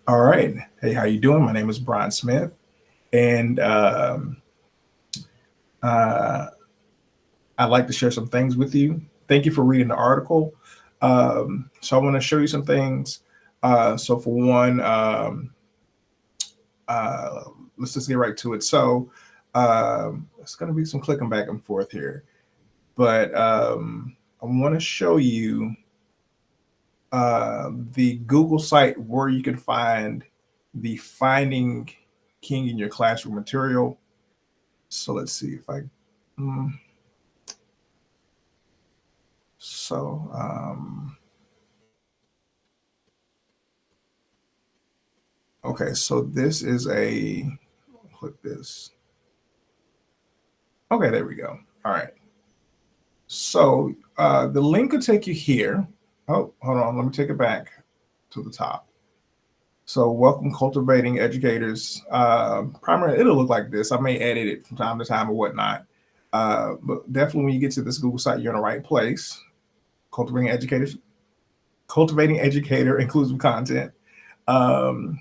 All right. Hey, how you doing? My name is Brian Smith, and uh, I'd like to share some things with you. Thank you for reading the article. So I want to show you some things. So for one, uh, let's just get right to it. So it's going to be some clicking back and forth here, but I want to show you the Google site where you can find the Finding King in your classroom material. So let's see if I. mm, So okay, so this is a click this. Okay, there we go. All right. So the link will take you here. Oh, hold on. Let me take it back to the top. So welcome cultivating educators. Primarily, it'll look like this. I may edit it from time to time or whatnot. But definitely when you get to this Google site, you're in the right place. Cultivating educators, cultivating educator inclusive content. Um,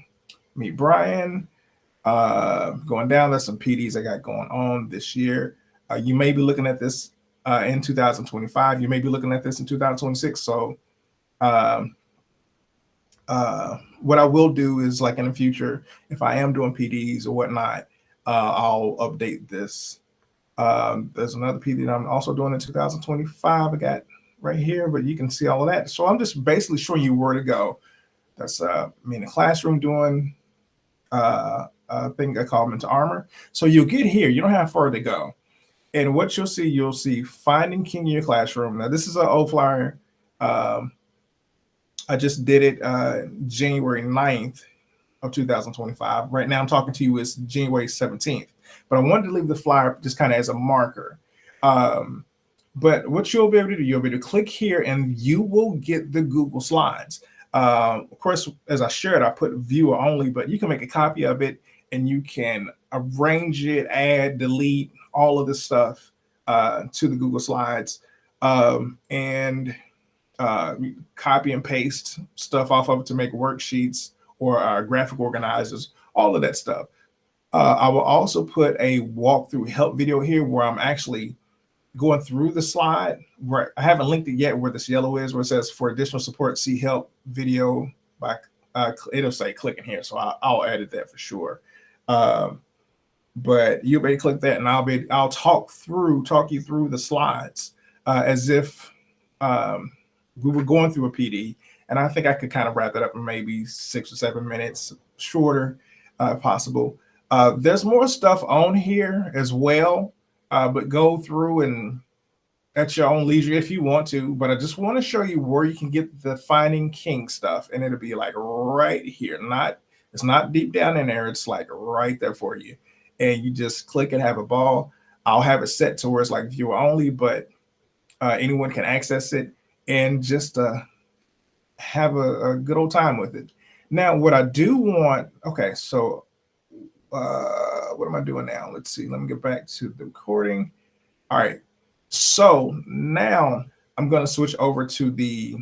Meet Brian. Going down, there's some PDs I got going on this year. You may be looking at this in 2025. You may be looking at this in 2026. So, um, what I will do is, like in the future, if I am doing PDs or whatnot, I'll update this. There's another PD that I'm also doing in 2025. I got right here, but you can see all of that. So I'm just basically showing you where to go. That's me in the classroom doing thing I call Mental Armor. So you'll get here. You don't have far to go. And what you'll see Finding King in your classroom. Now, this is an old flyer. Um, I just did it January 9th of 2025. Right now, I'm talking to you is January 17th. But I wanted to leave the flyer just kind of as a marker. Um, but what you'll be able to do, you'll be able to click here and you will get the Google Slides. Of course, as I shared, I put viewer only, but you can make a copy of it and you can arrange it, add, delete, all of this stuff to the Google Slides. And copy and paste stuff off of it to make worksheets or graphic organizers, all of that stuff. I will also put a walkthrough help video here where I'm actually going through the slide. Where I haven't linked it yet, where this yellow is, where it says for additional support, see help video by it'll say clicking here, so I'll edit that for sure. Um, but you'll be able to click that, and I'll talk you through the slides as if um, we were going through a PD, and I think I could kind of wrap it up in maybe 6 or 7 minutes, shorter possible. There's more stuff on here as well, but go through and at your own leisure if you want to. But I just want to show you where you can get the Finding King stuff, and it'll be like right here. It's not deep down in there. It's like right there for you, and you just click and have a ball. I'll have it set to where it's like viewer only, but anyone can access it and just have a good old time with it. Now, what I do want, okay, so what am I doing now? Let's see. Let me get back to the recording. All right. So now I'm going to switch over to the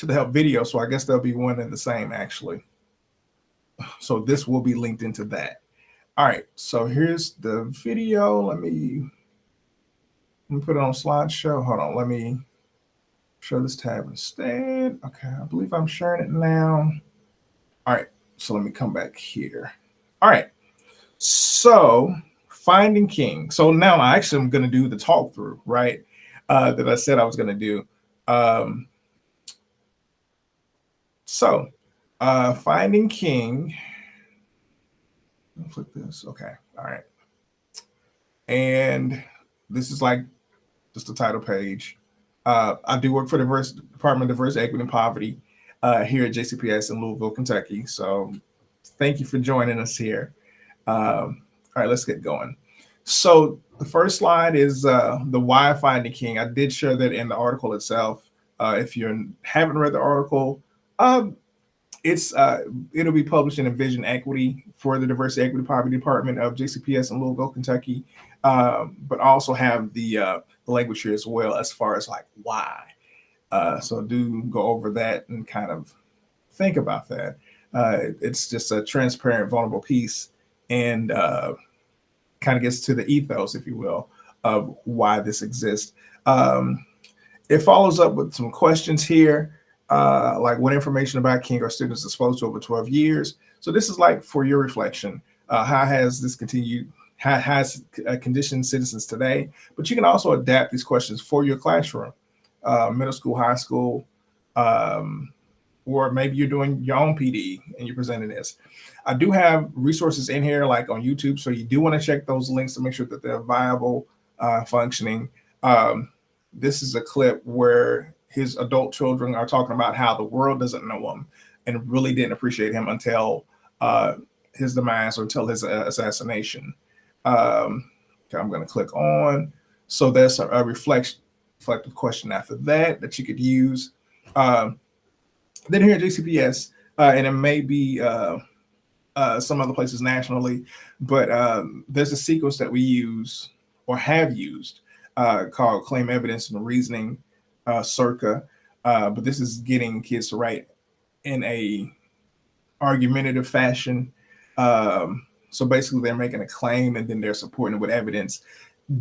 help video. So I guess they'll be one and the same actually. So this will be linked into that. All right. So here's the video. Let me put it on slideshow. Hold on. Let me show this tab instead. Okay. I believe I'm sharing it now. All right. So let me come back here. All right. So Finding King. So now I actually am going to do the talk through, right? That I said I was going to do. Um, so Finding King. Let me click this. Okay. All right. And this is like just the title page. I do work for the Department of Diversity, Equity, and Poverty here at JCPS in Louisville, Kentucky. So thank you for joining us here. All right, let's get going. So the first slide is the why Finding King. I did share that in the article itself. If you haven't read the article, um, it'll be published in Envision Equity for the Diversity, Equity, Poverty Department of JCPS in Louisville, Kentucky. But also have the language here as well as far as like why. So do go over that and kind of think about that. It's just a transparent, vulnerable piece, and kind of gets to the ethos, if you will, of why this exists. It follows up with some questions here, like what information about King are students exposed to over 12 years? So this is like for your reflection. How has this continued? How has conditioned citizens today? But you can also adapt these questions for your classroom, middle school, high school, um, or maybe you're doing your own PD and you're presenting this. I do have resources in here, like on YouTube, so you do want to check those links to make sure that they're viable, functioning. This is a clip where his adult children are talking about how the world doesn't know him and really didn't appreciate him until his demise or until his assassination. Okay, I'm going to click on. So there's a reflective question after that you could use. Then here at JCPS, and it may be some other places nationally, but there's a sequence that we use or have used called Claim Evidence and Reasoning, CIRCA. But this is getting kids to write in a argumentative fashion. So basically they're making a claim and then they're supporting it with evidence.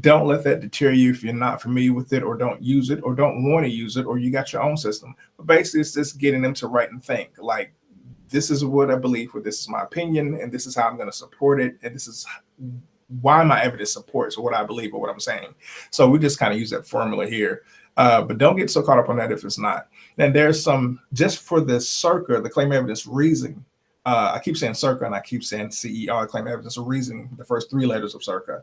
Don't let that deter you if you're not familiar with it or don't use it or don't want to use it or you got your own system. But basically it's just getting them to write and think like, this is what I believe, or this is my opinion, and this is how I'm going to support it, and this is why my evidence supports what I believe or what I'm saying. So we just kind of use that formula here. But don't get so caught up on that if it's not. And there's some, just for the CIRCA, the claim evidence reasoning, I keep saying CIRCA and I keep saying CER, claim evidence of reasoning, the first three letters of CIRCA.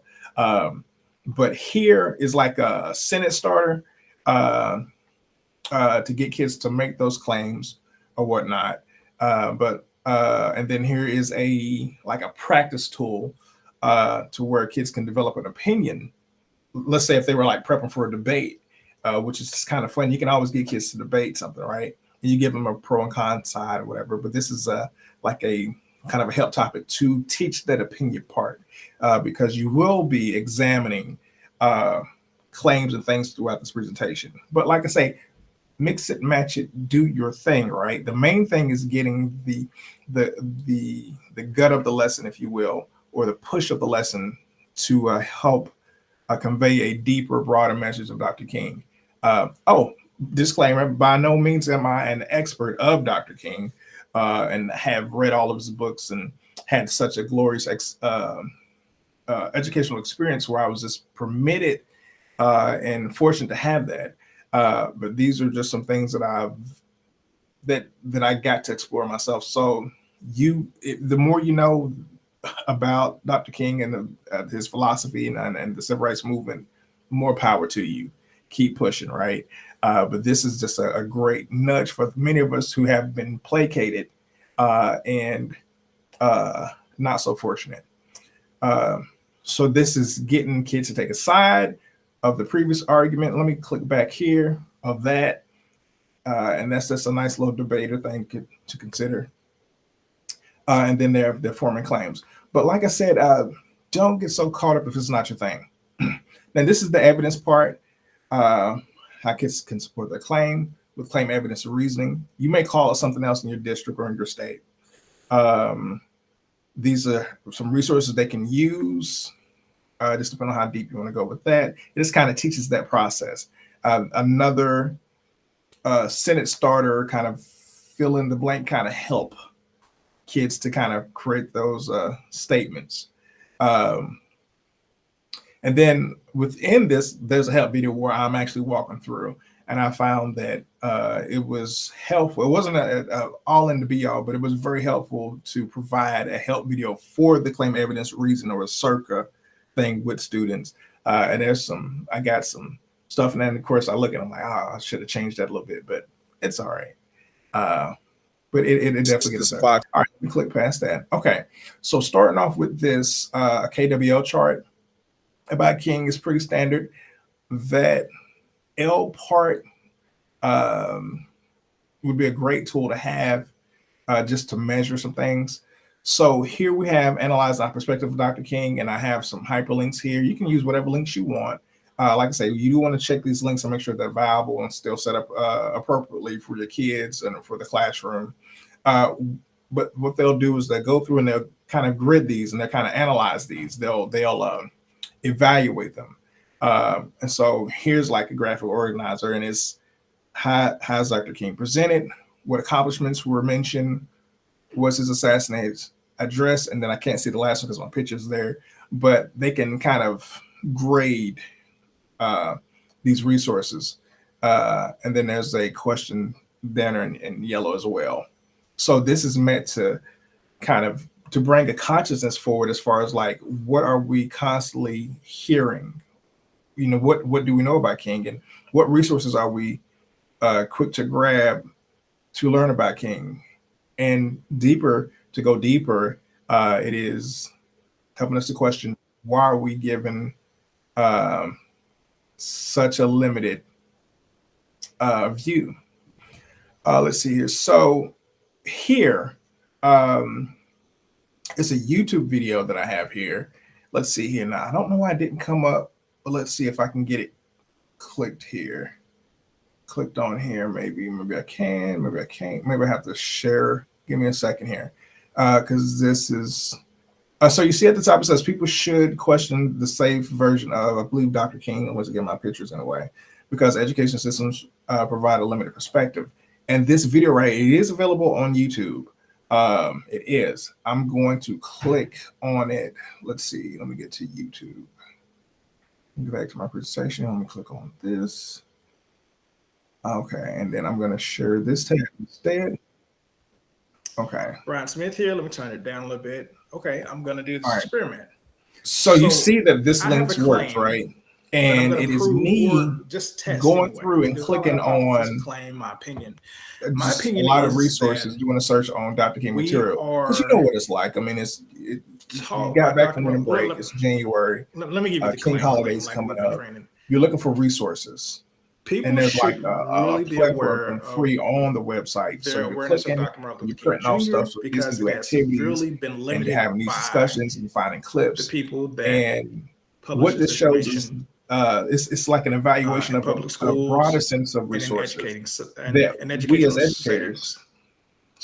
But here is like a sentence starter to get kids to make those claims or whatnot. And then here is a practice tool to where kids can develop an opinion. Let's say if they were like prepping for a debate, which is just kind of fun. You can always get kids to debate something, right? And you give them a pro and con side or whatever. But this is like a kind of a help topic to teach that opinion part because you will be examining claims and things throughout this presentation. But like I say, mix it, match it, do your thing, right? The main thing is getting the gut of the lesson, if you will, or the push of the lesson to help convey a deeper, broader message of Dr. King. Disclaimer, by no means am I an expert of Dr. King and have read all of his books and had such a glorious educational experience where I was just permitted and fortunate to have that. But these are just some things that I got to explore myself. So the more you know about Dr. King and his philosophy and the civil rights movement, more power to you. Keep pushing, right? But this is just a great nudge for many of us who have been placated and not so fortunate. So this is getting kids to take a side of the previous argument. Let me click back here of that. And that's just a nice little debater thing to consider. And then they're forming claims. But like I said, don't get so caught up if it's not your thing. Now, this is the evidence part. How kids can support their claim with claim evidence or reasoning. You may call it something else in your district or in your state. These are some resources they can use. Just depending on how deep you want to go with that. It just kind of teaches that process. Another sentence starter, kind of fill in the blank, kind of help kids to kind of create those statements. And then within this, there's a help video where I'm actually walking through, and I found that it was helpful. It wasn't all in the be all, but it was very helpful to provide a help video for the claim evidence reason or a CIRCA thing with students. And I got some stuff, and then of course I look at it, I'm like, I should have changed that a little bit, but it's all right. But it definitely gets better. All right, we click past that. Okay, so starting off with this KWL chart about King is pretty standard. That L part would be a great tool to have just to measure some things. So here we have analyzed our perspective of Dr. King, and I have some hyperlinks here. You can use whatever links you want. Like I say, you do want to check these links and make sure they're viable and still set up appropriately for your kids and for the classroom. Uh, but what they'll do is they'll go through and they'll kind of grid these and they'll kind of analyze these. They'll evaluate them. And so here's like a graphic organizer, and it's how has Dr. King presented, what accomplishments were mentioned, was his assassinated address, and then I can't see the last one because my picture's there, but they can kind of grade uh, these resources. And then there's a question banner in yellow as well. So this is meant to kind of to bring a consciousness forward as far as like what are we constantly hearing? What do we know about King, and what resources are we quick to grab to learn about King? And deeper, to go deeper, it is helping us to question why are we given um, such a limited view. Let's see here. So here, um, it's a YouTube video that I have here. Let's see here. Now, I don't know why it didn't come up, but let's see if I can get it clicked here. Clicked on here. Maybe I can. Maybe I can't. Maybe I have to share. Give me a second here. Because this is so you see at the top it says people should question the safe version of, I believe, Dr. King. I want to get my pictures in a way because education systems provide a limited perspective. And this video right, it is available on YouTube. It is. I'm going to click on it. Let's see. Let me get to YouTube. Go back to my presentation. Let me click on this. Okay, and then I'm going to share this tab instead. Okay. Brian Smith here. Let me turn it down a little bit. Okay, I'm going to do this experiment. So you see that this link works, right? And it is me just going through and clicking on claim my opinion. My opinion, a lot of resources. You want to search on Dr. King material because you know what it's like. I mean, you got back from winter break. It's January. Let me give you the King holidays coming up. You're looking for resources. And there's like a plethora of them free on the website. So you're clicking, you're printing off stuff so you can do activities, and you're having these discussions and you're finding clips. And what this shows is it's like an evaluation of a broader sense of resources that we as educators,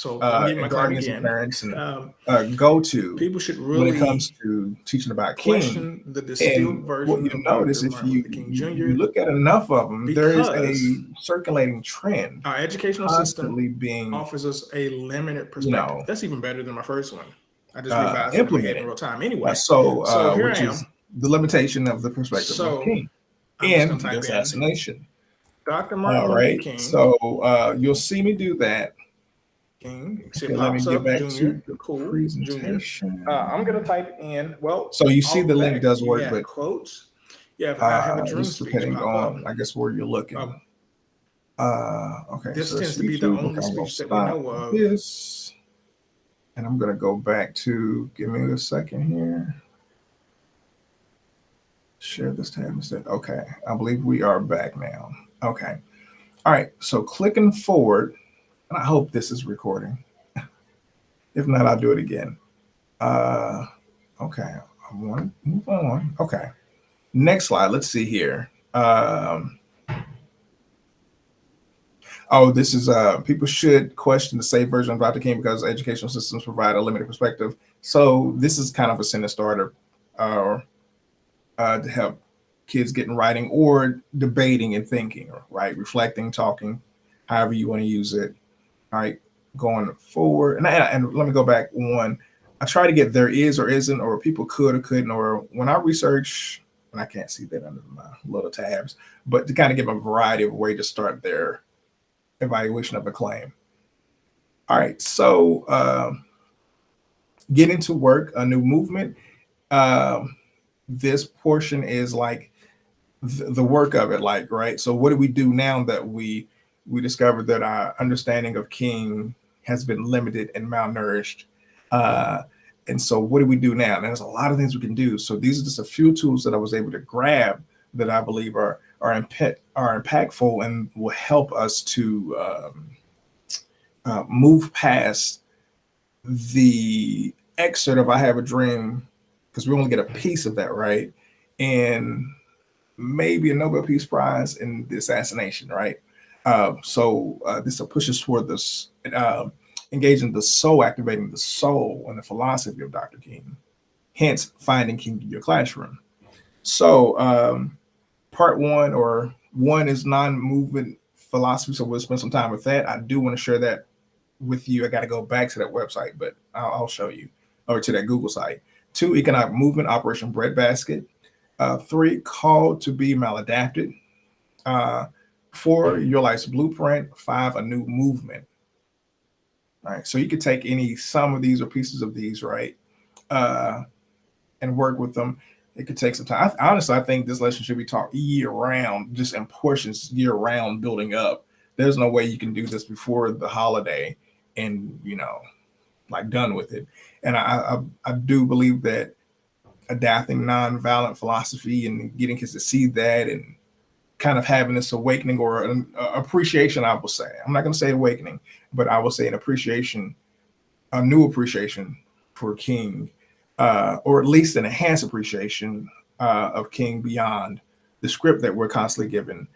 and guardians and parents, and go to people should really when it comes to teaching about King. The distilled version what you notice if you look at enough of them, there is a circulating trend. Our educational system being offers us a limited perspective. That's even better than my first one. I just revised it in real time anyway. So here which is the limitation of the perspective of King and the assassination. Dr. Martin Luther King. So you'll see me do that. King. Okay, let me get back to the presentation. I'm gonna type in. Well, so you see the link does work, but quotes. Yeah, if I have a dream speech depending on, I guess, where you're looking. Okay, this tends to be the only speech that we know of. This, and I'm gonna go back to. Give me a second here. Share this tab instead. Okay, I believe we are back now. Okay, all right. So clicking forward. And I hope this is recording. If not, I'll do it again. Okay, I want to move on. Okay, next slide. Let's see here. Oh, this is people should question the safe version of Dr. King because educational systems provide a limited perspective. So this is kind of a sentence starter to help kids get in writing or debating and thinking, right? Reflecting, talking, however you want to use it. All right, going forward, and let me go back one. I try to get there is or isn't, or people could or couldn't, or when I research, and I can't see that under my little tabs, but to kind of give a variety of ways to start their evaluation of a claim. All right, so getting to work, a new movement. This portion is like the work of it, like, right? So what do we do now that we discovered that our understanding of King has been limited and malnourished. And so what do we do now? And there's a lot of things we can do. So these are just a few tools that I was able to grab that I believe are impactful and will help us to move past the excerpt of I Have a Dream, because we only get a piece of that, right? And maybe a Nobel Peace Prize in the assassination, right? So this will push us toward this engaging the soul, activating the soul and the philosophy of Dr. King, hence finding King in your classroom. So part one is non-movement philosophy. So we'll spend some time with that. I do want to share that with you. I got to go back to that website, but I'll show you, or to that Google site. 2, economic movement, Operation Breadbasket. 3, called to be maladapted. 4, your life's blueprint. 5, a new movement. All right, so you could take some of these or pieces of these, right, and work with them. It could take some time. Honestly, I think this lesson should be taught year round, just in portions year round, building up. There's no way you can do this before the holiday and, like done with it. And I do believe that adapting nonviolent philosophy and getting kids to see that and kind of having this awakening or an appreciation, I will say. I'm not going to say awakening, but I will say an appreciation, a new appreciation for King, or at least an enhanced appreciation of King beyond the script that we're constantly given.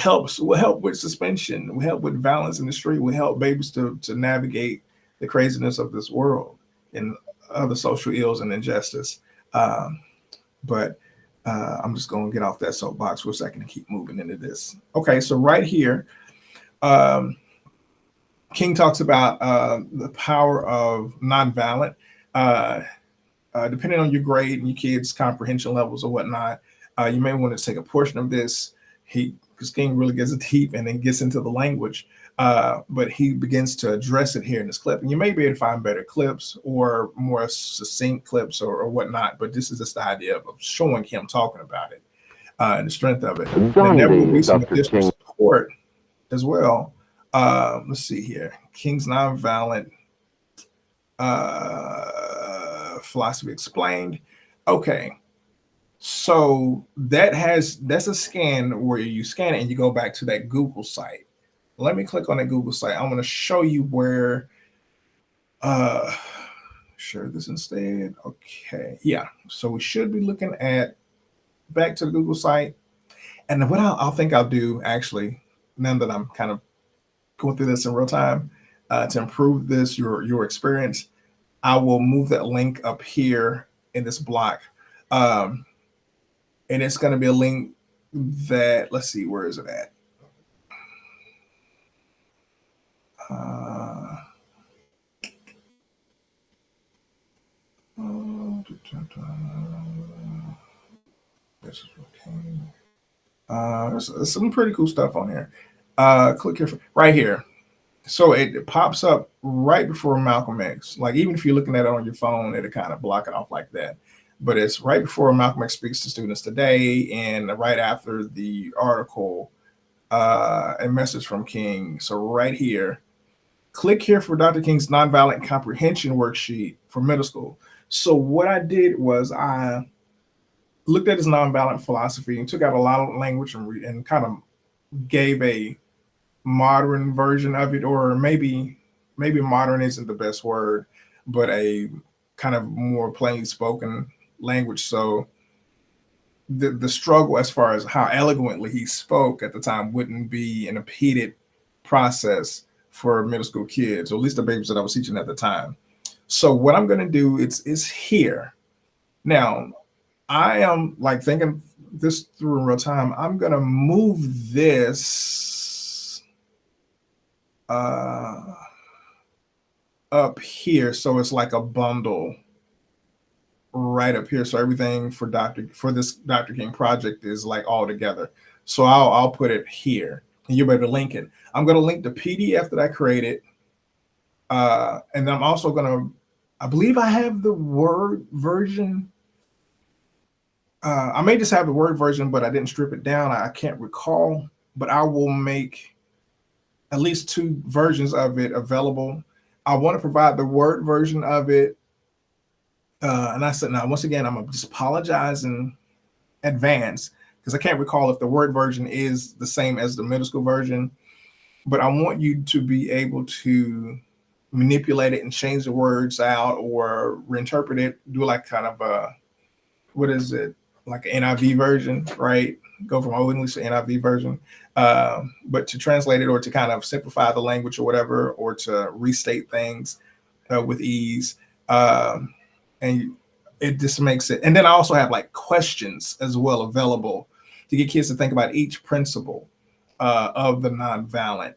Will help with suspension, will help with violence in the street, will help babies to navigate the craziness of this world and other social ills and injustice. But I'm just going to get off that soapbox for a second and keep moving into this. Okay, so right here, King talks about the power of nonviolent. Depending on your grade and your kids' comprehension levels or whatnot, you may want to take a portion of this. Because King really gets deep and then gets into the language, but he begins to address it here in this clip. And you may be able to find better clips or more succinct clips or whatnot, but this is just the idea of showing him talking about it and the strength of it. And there will be some additional support as well. Let's see here. King's Nonviolent Philosophy Explained. Okay. So that's a scan where you scan it and you go back to that Google site. Let me click on that Google site. I'm going to show you where, share this instead. Okay. Yeah. So we should be looking at back to the Google site. And what I'll think I'll do actually, now that I'm kind of going through this in real time, to improve this, your experience, I will move that link up here in this block. And it's going to be a link that, let's see, where is it at? This is okay. There's some pretty cool stuff on here. Click here, right here. So it pops up right before Malcolm X. Like, even if you're looking at it on your phone, it'll kind of block it off like that. But it's right before Malcolm X speaks to students today and right after the article, a message from King. So right here, click here for Dr. King's Nonviolent Comprehension Worksheet for middle school. So what I did was I looked at his nonviolent philosophy and took out a lot of language and kind of gave a modern version of it, or maybe modern isn't the best word, but a kind of more plain spoken language. So the struggle as far as how eloquently he spoke at the time wouldn't be an impeded process for middle school kids, or at least the babies that I was teaching at the time. So what I'm going to do is here. Now, I am like thinking this through in real time. I'm going to move this up here. So it's like a bundle right up here. So everything for this Dr. King project is like all together. So I'll put it here and you'll be able to link it. I'm going to link the PDF that I created. And I'm also going to, I believe I have the Word version. I may just have the Word version, but I didn't strip it down. I can't recall, but I will make at least 2 versions of it available. I want to provide the Word version of it. And I said, now, once again, I'm just apologizing in advance because I can't recall if the Word version is the same as the middle school version, but I want you to be able to manipulate it and change the words out or reinterpret it, do like kind of a, what is it? Like an NIV version, right? go from Old English to NIV version, but to translate it or to kind of simplify the language or whatever, or to restate things with ease. And it just makes it. And then I also have like questions as well available to get kids to think about each principle of his nonviolent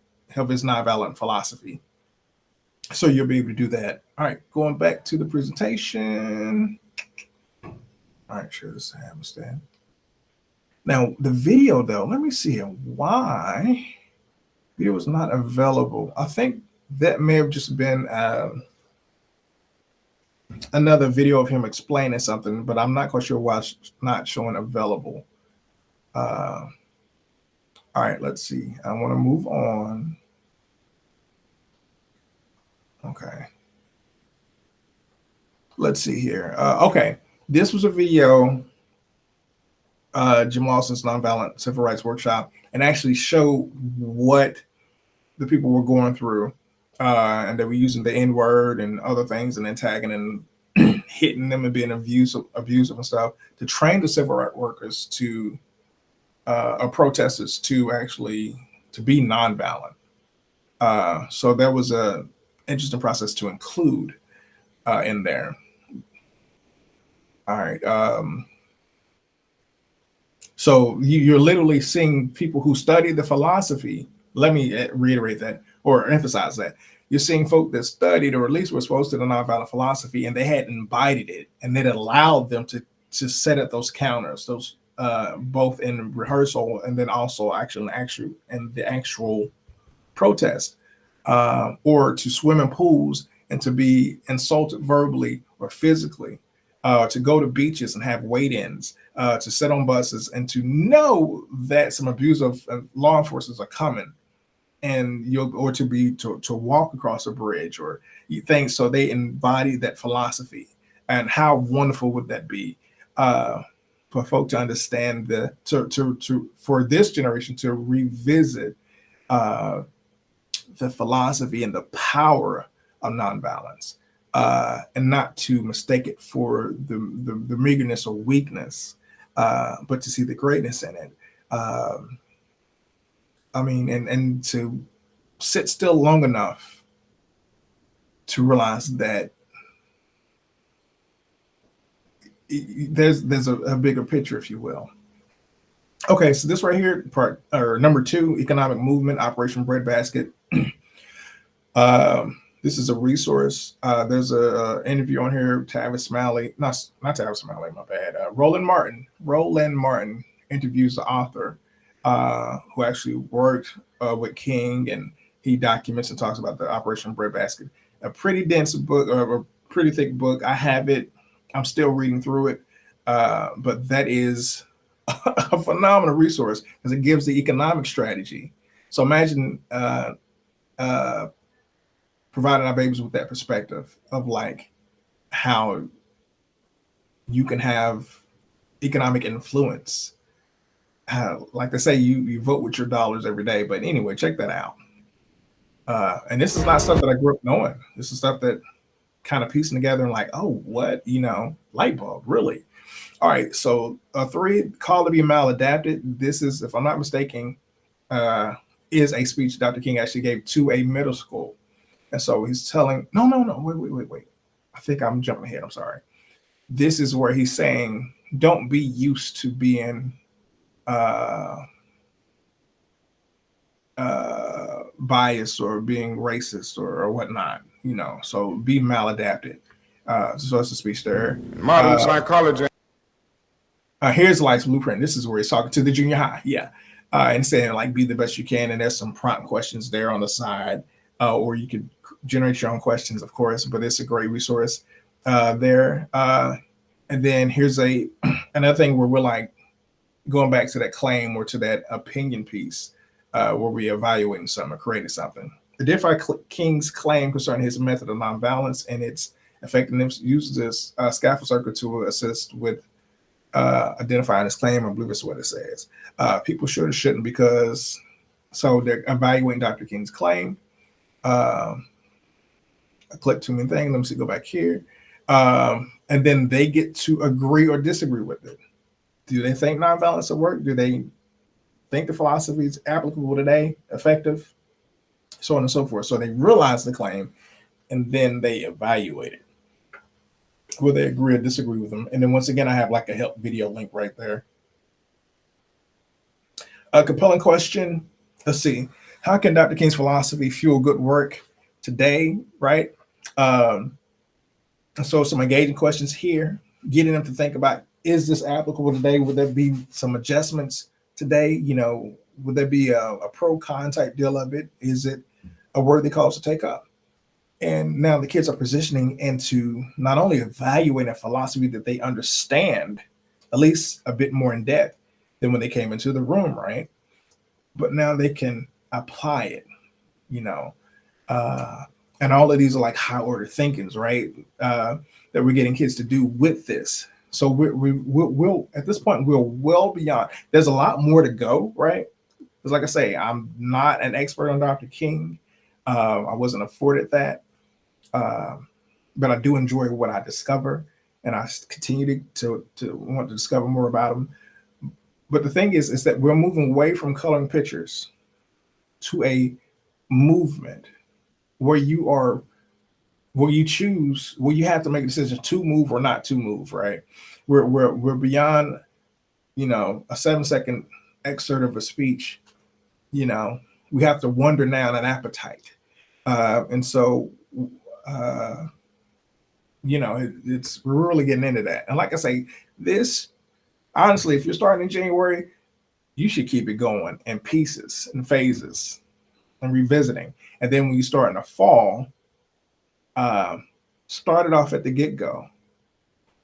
philosophy. So you'll be able to do that. All right, going back to the presentation. All right, share this stand. Now the video though, let me see why video was not available. I think that may have just been another video of him explaining something, but I'm not quite sure why it's not showing available. All right, let's see. I want to move on. Okay. Let's see here. Okay, this was a video, Jim Lawson's Nonviolent Civil Rights Workshop, and actually showed what the people were going through, and they were using the N-word and other things and then tagging and hitting them and being abusive and stuff to train the civil rights workers to protesters to be nonviolent. So that was a interesting process to include in there. All right. So you're literally seeing people who study the philosophy. Let me reiterate that or emphasize that. You're seeing folk that studied or at least were exposed to the nonviolent philosophy and they had embodied it, and it allowed them to set up those counters, those both in rehearsal and then also in the actual protest, or to swim in pools and to be insulted verbally or physically, to go to beaches and have wait-ins, to sit on buses and to know that some abusive law enforcers are coming, and to walk across a bridge or things. So they embody that philosophy, and how wonderful would that be for folk to understand for this generation to revisit the philosophy and the power of nonviolence, and not to mistake it for the meagerness or weakness, but to see the greatness in it. And to sit still long enough to realize that there's a bigger picture, if you will. Okay, so this right here, number 2, economic movement, Operation Breadbasket. This is a resource. There's a interview on here. Tavis Smalley, not Tavis Smalley, my bad. Roland Martin interviews the author, who actually worked with King, and he documents and talks about the Operation Breadbasket. A pretty dense book, or a pretty thick book. I have it. I'm still reading through it, but that is a phenomenal resource because it gives the economic strategy. So imagine providing our babies with that perspective of like how you can have economic influence. Like they say, you vote with your dollars every day. But anyway, check that out. And this is not stuff that I grew up knowing. This is stuff that kind of piecing together and like, oh, what, light bulb, really? All right, so 3, call to be maladapted. This is, if I'm not mistaken, is a speech Dr. King actually gave to a middle school. And so he's telling, no, wait. I think I'm jumping ahead. I'm sorry. This is where he's saying, don't be used to being biased or being racist or whatnot, so be maladapted. So that's a speech there. Modern psychology. Here's Life's Blueprint. This is where he's talking to the junior high. Yeah. And saying like, be the best you can. And there's some prompt questions there on the side, or you could generate your own questions, of course, but it's a great resource there. And then here's another thing where we're like going back to that claim or to that opinion piece, where we're evaluating something or creating something. Identify King's claim concerning his method of nonviolence and its effectiveness. Uses this scaffold circle to assist with identifying his claim. I believe that's what it says. People should or shouldn't, because so they're evaluating Dr. King's claim. I click too many things. Let me see, go back here. And then they get to agree or disagree with it. Do they think nonviolence will work? Do they think the philosophy is applicable today, effective, so on and so forth? So they realize the claim, and then they evaluate it. Will they agree or disagree with them? And then once again, I have like a help video link right there. A compelling question. Let's see. How can Dr. King's philosophy fuel good work today, right? So some engaging questions here, getting them to think about, is this applicable today? Would there be some adjustments today? You know, would there be a pro-con type deal of it? Is it a worthy cause to take up? And now the kids are positioning into not only evaluating a philosophy that they understand, at least a bit more in depth than when they came into the room, right? But now they can apply it, you know. And all of these are like high order thinkings, right? That we're getting kids to do with this. So we'll at this point, we're well beyond. There's a lot more to go, right? Because like I say, I'm not an expert on Dr. King. I wasn't afforded that. But I do enjoy what I discover, and I continue to want to discover more about them. But the thing is that we're moving away from coloring pictures to a movement where you have to make a decision to move or not to move, right? We're beyond, you know, a 7-second excerpt of a speech. You know, we have to wonder now an appetite, and so. You know, we're really getting into that. And like I say, this, honestly, if you're starting in January, you should keep it going in pieces and phases and revisiting. And then when you start in the fall, start it off at the get-go.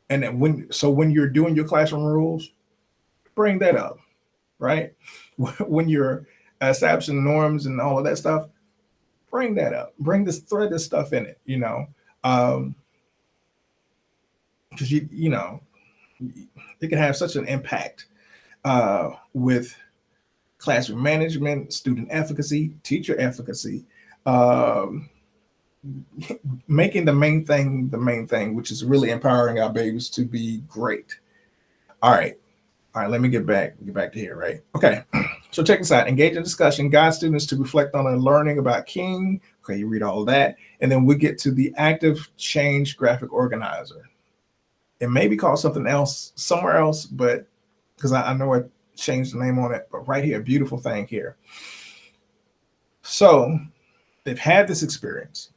And then when you're doing your classroom rules, bring that up, right? When you're establishing norms and all of that stuff, bring that up. Thread this stuff in it, you know. Because you know, it can have such an impact with classroom management, student efficacy, teacher efficacy, making the main thing, which is really empowering our babies to be great. All right, let me get back to here, right? Okay, so check this out. Engage in discussion, guide students to reflect on and learning about King. Okay, you read all of that, and then we get to the active change graphic organizer. It may be called something else somewhere else, but because I know I changed the name on it, but right here, beautiful thing here. So they've had this experience,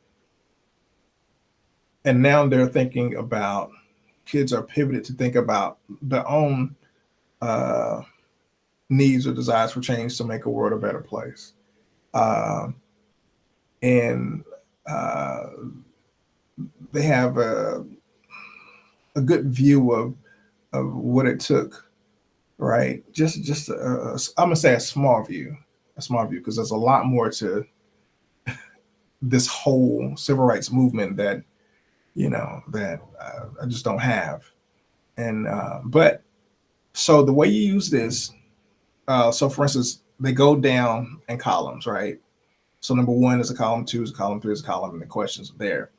and now they're thinking about, kids are pivoted to think about their own needs or desires for change to make a world a better place. And they have a good view of what it took, right? Just I'm gonna say a small view, because there's a lot more to this whole civil rights movement that, you know, that I just don't have. And but so the way you use this, so for instance, they go down in columns, right? So number 1 is a column, 2 is a column, 3 is a column, and the questions are there.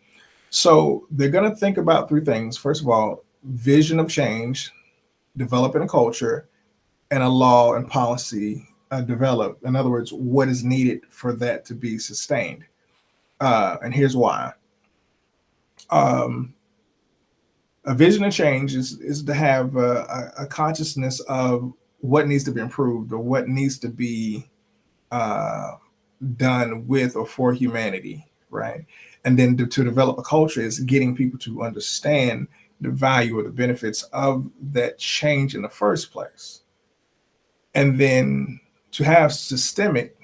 So they're going to think about 3 things. First of all, vision of change, developing a culture, and a law and policy develop. In other words, what is needed for that to be sustained. And here's why. A vision of change is to have a consciousness of what needs to be improved or what needs to be done with or for humanity, right? And then to develop a culture is getting people to understand the value or the benefits of that change in the first place. And then to have systematic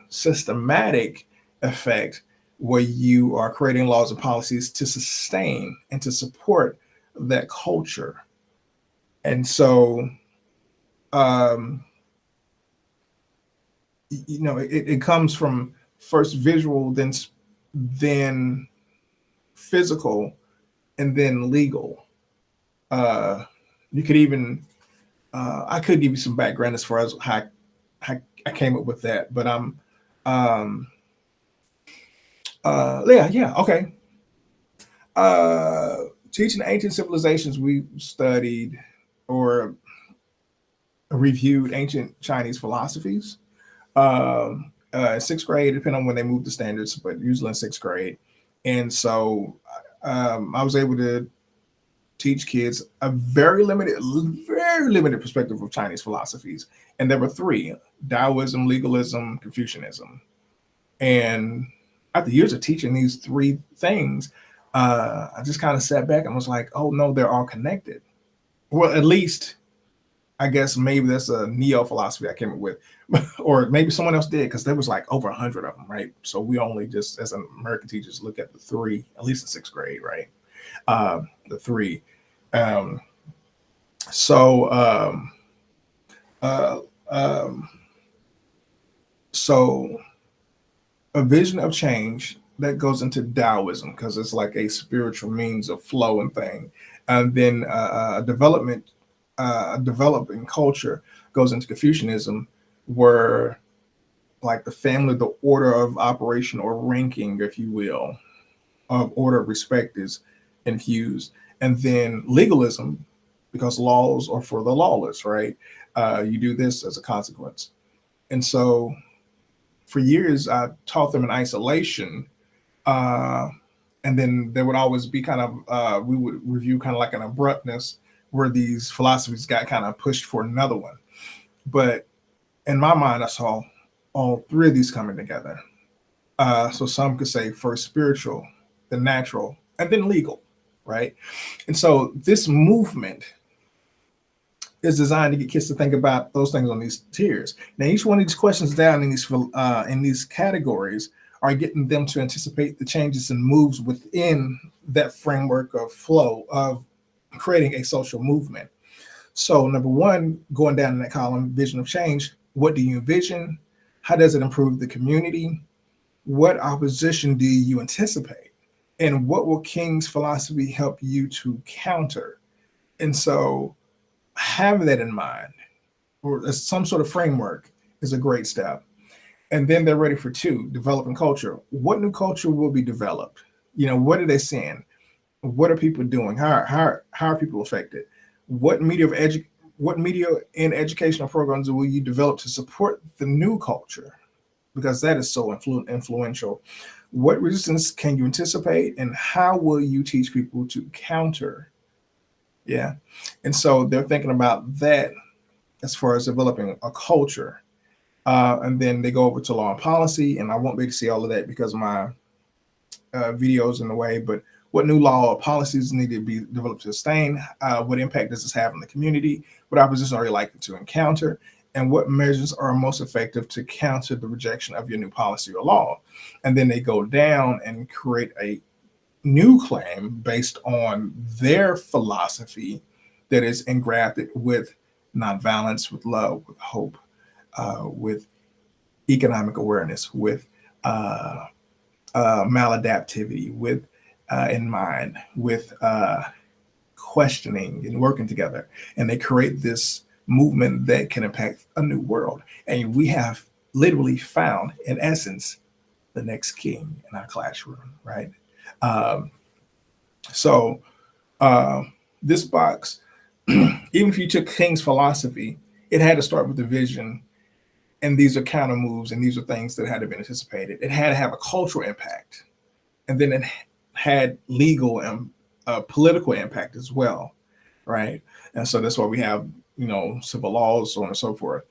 effect where you are creating laws and policies to sustain and to support that culture. And so, you know, it comes from first visual, then physical, and then legal. You could even, I could give you some background as far as how I came up with that, but okay. Teaching ancient civilizations, we studied, or reviewed ancient Chinese philosophies. 6th grade, depending on when they moved the standards, but usually in 6th grade. And so I was able to teach kids a very limited perspective of Chinese philosophies. And there were 3: Taoism, legalism, Confucianism. And after years of teaching these 3 things, I just kind of sat back and was like, oh no, they're all connected. Well, at least I guess maybe that's a neo philosophy I came up with, or maybe someone else did, because there was like over 100 of them, right? So we only just, as American teachers, look at the 3, at least in 6th grade, right? The 3. So a vision of change that goes into Taoism, because it's like a spiritual means of flow and thing, and then developing culture goes into Confucianism, where like the family, the order of operation or ranking, if you will, of order of respect is infused. And then legalism, because laws are for the lawless, right? You do this as a consequence. And so for years, I taught them in isolation. And then there would always be kind of, we would review kind of like an abruptness where these philosophies got kind of pushed for another one. But in my mind, I saw all 3 of these coming together. So some could say first spiritual, then natural, and then legal, right? And so this movement is designed to get kids to think about those things on these tiers. Now, each one of these questions down in these categories are getting them to anticipate the changes and moves within that framework of flow of creating a social movement. So number 1, going down in that column, vision of change, what do you envision? How does it improve the community? What opposition do you anticipate? And what will King's philosophy help you to counter? And so having that in mind, or some sort of framework, is a great step. And then they're ready for 2, developing culture. What new culture will be developed? What are they seeing? What are people doing? How are people affected? What media and educational programs will you develop to support the new culture? Because that is so influential. What resistance can you anticipate, and how will you teach people to counter? Yeah. And so they're thinking about that as far as developing a culture. And then they go over to law and policy, and I won't be able to see all of that because my videos in the way, but what new law or policies need to be developed to sustain? What impact does this have on the community? What opposition are you likely to encounter? And what measures are most effective to counter the rejection of your new policy or law? And then they go down and create a new claim based on their philosophy that is engrafted with nonviolence, with love, with hope, with economic awareness, with maladaptivity, with in mind, with questioning and working together. And they create this movement that can impact a new world. And we have literally found, in essence, the next king in our classroom, right? So this box, even if you took King's philosophy, it had to start with the vision. And these are counter moves, and these are things that had to be anticipated. It had to have a cultural impact. And then it had legal and political impact as well, right? And so that's why we have, civil laws, so on and so forth.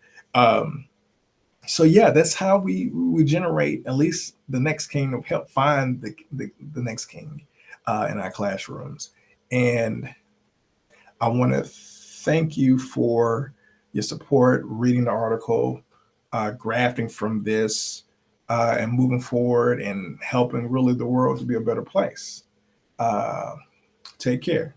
So yeah, that's how we generate at least the next king, to help find the next king in our classrooms. And I want to thank you for your support, reading the article, grafting from this, and moving forward and helping really the world to be a better place. Take care.